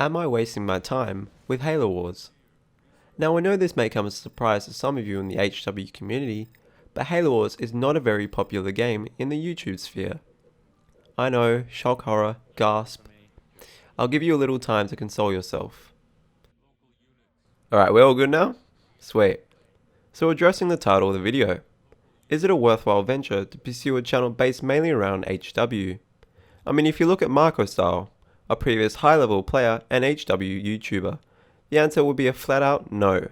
Am I wasting my time with Halo Wars? Now I know this may come as a surprise to some of you in the HW community, but Halo Wars is not a very popular game in the YouTube sphere. I know, shock horror, gasp. I'll give you a little time to console yourself. Alright, we're all good now? Sweet. So addressing the title of the video, is it a worthwhile venture to pursue a channel based mainly around HW? I mean, if you look at MarcoStyle, a previous high-level player and HW YouTuber, the answer would be a flat-out no.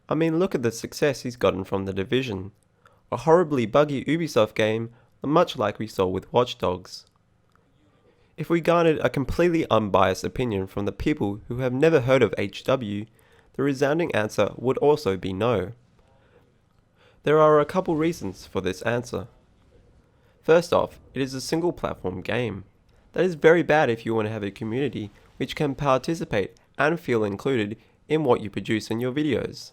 I mean, look at the success he's gotten from The Division, a horribly buggy Ubisoft game, much like we saw with Watch Dogs. If we garnered a completely unbiased opinion from the people who have never heard of HW, the resounding answer would also be no. There are a couple reasons for this answer. First off, it is a single platform game. That is very bad if you want to have a community which can participate and feel included in what you produce in your videos.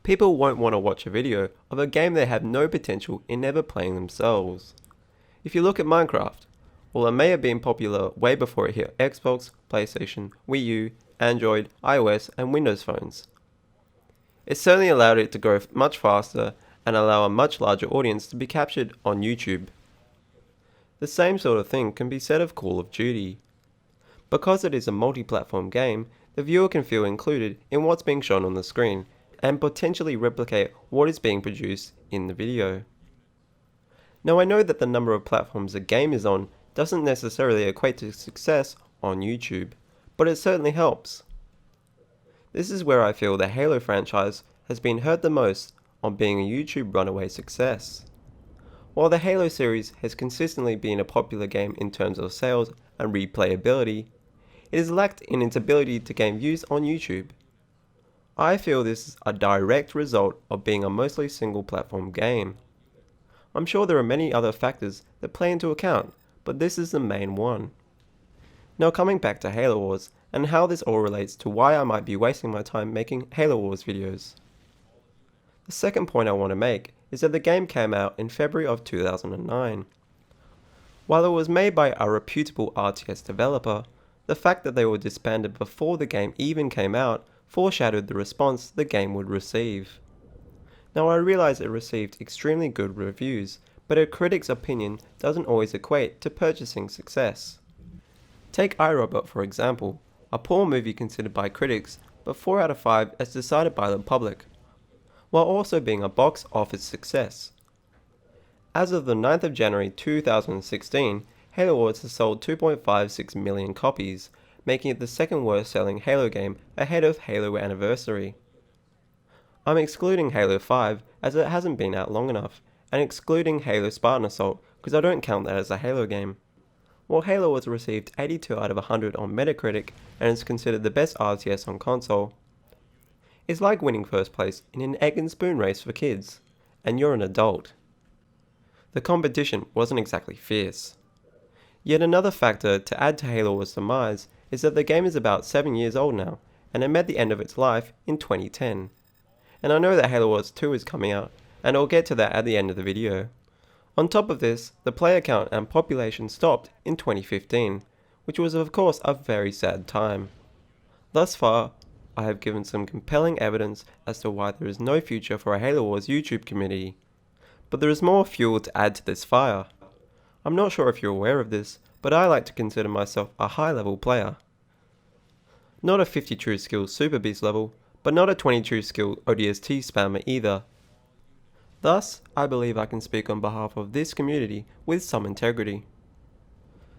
People won't want to watch a video of a game they have no potential in ever playing themselves. If you look at Minecraft, well, it may have been popular way before it hit Xbox, PlayStation, Wii U, Android, iOS and Windows phones. It certainly allowed it to grow much faster and allow a much larger audience to be captured on YouTube. The same sort of thing can be said of Call of Duty. Because it is a multi-platform game, the viewer can feel included in what's being shown on the screen and potentially replicate what is being produced in the video. Now I know that the number of platforms a game is on doesn't necessarily equate to success on YouTube, but it certainly helps. This is where I feel the Halo franchise has been hurt the most on being a YouTube runaway success. While the Halo series has consistently been a popular game in terms of sales and replayability, it is lacked in its ability to gain views on YouTube. I feel this is a direct result of being a mostly single platform game. I'm sure there are many other factors that play into account, but this is the main one. Now coming back to Halo Wars and how this all relates to why I might be wasting my time making Halo Wars videos. The second point I want to make is that the game came out in February of 2009. While it was made by a reputable RTS developer, the fact that they were disbanded before the game even came out foreshadowed the response the game would receive. Now I realize it received extremely good reviews, but a critic's opinion doesn't always equate to purchasing success. Take iRobot for example, a poor movie considered by critics, but 4 out of 5 as decided by the public, while also being a box office success. As of the 9th of January 2016, Halo Wars has sold 2.56 million copies, making it the second worst selling Halo game ahead of Halo Anniversary. I'm excluding Halo 5 as it hasn't been out long enough, and excluding Halo Spartan Assault because I don't count that as a Halo game. While Halo Wars received 82 out of 100 on Metacritic and is considered the best RTS on console, it's like winning first place in an egg and spoon race for kids, and you're an adult. The competition wasn't exactly fierce. Yet another factor to add to Halo Wars' demise is that the game is about 7 years old now, and it met the end of its life in 2010. And I know that Halo Wars 2 is coming out, and I'll get to that at the end of the video. On top of this, the player count and population stopped in 2015, which was of course a very sad time. Thus far, I have given some compelling evidence as to why there is no future for a Halo Wars YouTube community. But there is more fuel to add to this fire. I'm not sure if you're aware of this, but I like to consider myself a high-level player. Not a 50 true skill super beast level, but not a 20 true skill ODST spammer either. Thus, I believe I can speak on behalf of this community with some integrity.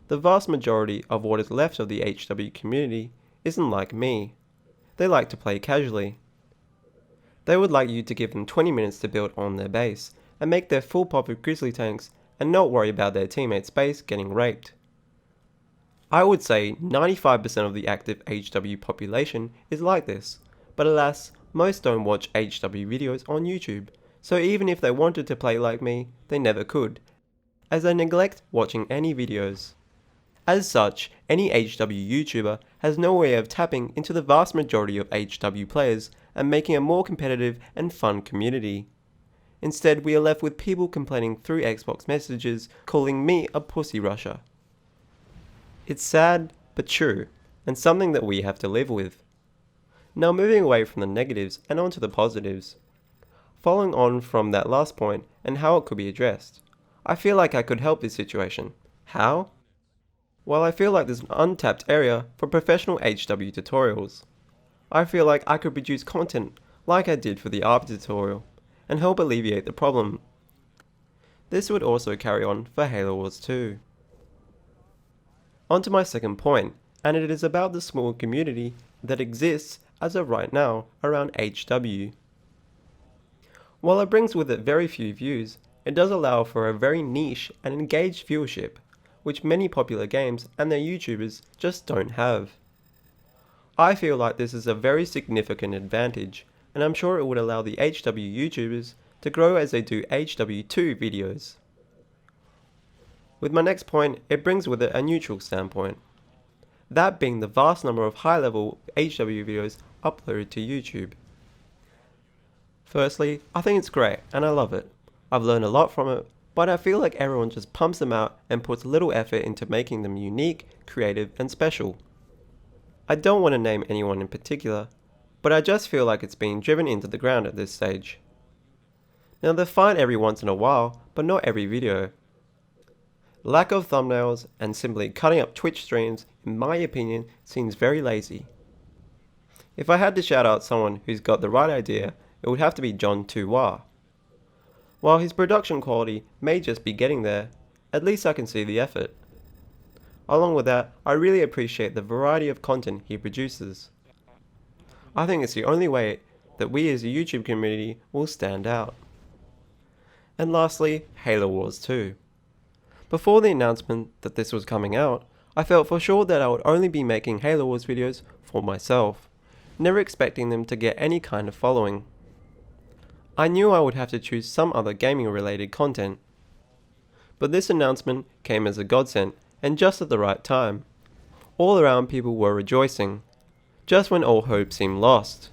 The vast majority of what is left of the HW community isn't like me. They like to play casually. They would like you to give them 20 minutes to build on their base and make their full pop of grizzly tanks and not worry about their teammates' base getting raped. I would say 95% of the active HW population is like this, but alas, most don't watch HW videos on YouTube, so even if they wanted to play like me, they never could, as they neglect watching any videos. As such, any HW YouTuber has no way of tapping into the vast majority of HW players and making a more competitive and fun community. Instead, we are left with people complaining through Xbox messages calling me a pussy rusher. It's sad, but true. and something that we have to live with. Now moving away from the negatives and onto the positives. Following on from that last point and how it could be addressed, I feel like I could help this situation. How? Well, I feel like there's an untapped area for professional HW tutorials. I feel like I could produce content like I did for the ARP tutorial and help alleviate the problem. This would also carry on for Halo Wars 2. On to my second point, and it is about the small community that exists as of right now around HW. While it brings with it very few views, it does allow for a very niche and engaged viewership, which many popular games and their YouTubers just don't have. I feel like this is a very significant advantage, and I'm sure it would allow the HW YouTubers to grow as they do HW2 videos. With my next point, it brings with it a neutral standpoint, that being the vast number of high-level HW videos uploaded to YouTube. Firstly, I think it's great and I love it. I've learned a lot from it, but I feel like everyone just pumps them out and puts little effort into making them unique, creative, and special. I don't want to name anyone in particular, but I just feel like it's being driven into the ground at this stage. Now they're fine every once in a while, but not every video. Lack of thumbnails and simply cutting up Twitch streams, in my opinion, seems very lazy. If I had to shout out someone who's got the right idea, it would have to be John Tuwa. While his production quality may just be getting there, at least I can see the effort. Along with that, I really appreciate the variety of content he produces. I think it's the only way that we as a YouTube community will stand out. And lastly, Halo Wars 2. Before the announcement that this was coming out, I felt for sure that I would only be making Halo Wars videos for myself, never expecting them to get any kind of following. I knew I would have to choose some other gaming related content. But this announcement came as a godsend and just at the right time. All around people were rejoicing, just when all hope seemed lost.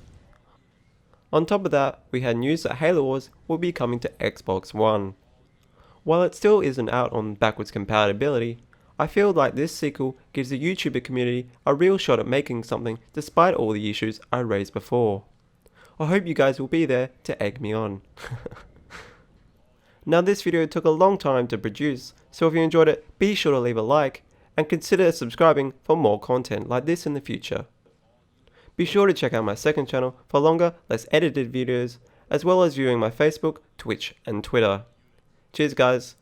On top of that, we had news that Halo Wars will be coming to Xbox One. While it still isn't out on backwards compatibility, I feel like this sequel gives the YouTuber community a real shot at making something despite all the issues I raised before. I hope you guys will be there to egg me on. Now this video took a long time to produce, so if you enjoyed it, be sure to leave a like and consider subscribing for more content like this in the future. Be sure to check out my second channel for longer, less edited videos, as well as viewing my Facebook, Twitch and Twitter. Cheers guys!